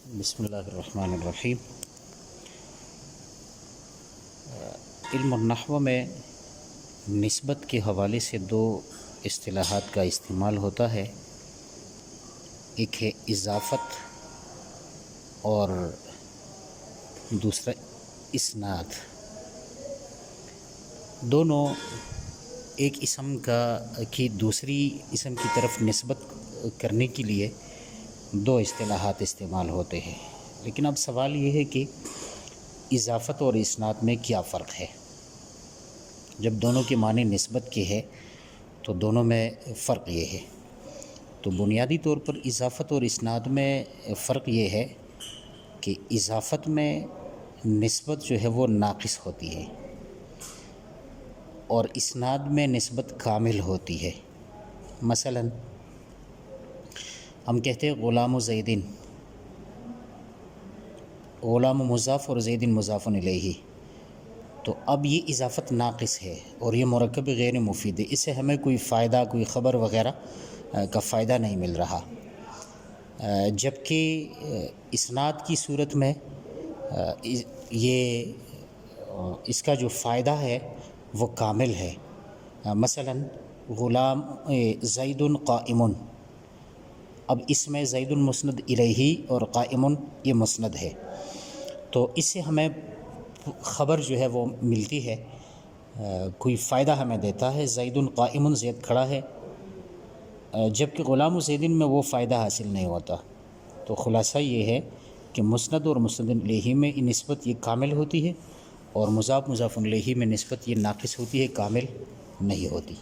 بسم اللہ الرحمن الرحیم۔ علم النحو میں نسبت کے حوالے سے دو اصطلاحات کا استعمال ہوتا ہے، ایک ہے اضافت اور دوسرا اسناد۔ دونوں ایک اسم کی دوسری اسم کی طرف نسبت کرنے کے لیے دو اصطلاحات استعمال ہوتے ہیں، لیکن اب سوال یہ ہے کہ اضافت اور اسناد میں کیا فرق ہے؟ جب دونوں کے معنی نسبت کے ہے تو دونوں میں فرق یہ ہے۔ تو بنیادی طور پر اضافت اور اسناد میں فرق یہ ہے کہ اضافت میں نسبت جو ہے وہ ناقص ہوتی ہے اور اسناد میں نسبت کامل ہوتی ہے۔ مثلا ہم کہتے ہیں غلام زیدن، غلام مضاف اور زیدن مضاف الیہ، تو اب یہ اضافت ناقص ہے اور یہ مرکب غیر مفید ہے، اس سے ہمیں کوئی فائدہ، کوئی خبر وغیرہ کا فائدہ نہیں مل رہا۔ جبکہ اسناد کی صورت میں یہ اس کا جو فائدہ ہے وہ کامل ہے۔ مثلا غلام زید قائم، اب اس میں زید مسند الیہ اور قائم یہ مسند ہے، تو اس سے ہمیں خبر جو ہے وہ ملتی ہے، کوئی فائدہ ہمیں دیتا ہے۔ زید قائم، زید کھڑا ہے، جبکہ غلام زیدن میں وہ فائدہ حاصل نہیں ہوتا۔ تو خلاصہ یہ ہے کہ مسند اور مسند الیہ میں نسبت یہ کامل ہوتی ہے اور مضاف مضاف الیہ میں نسبت یہ ناقص ہوتی ہے، کامل نہیں ہوتی۔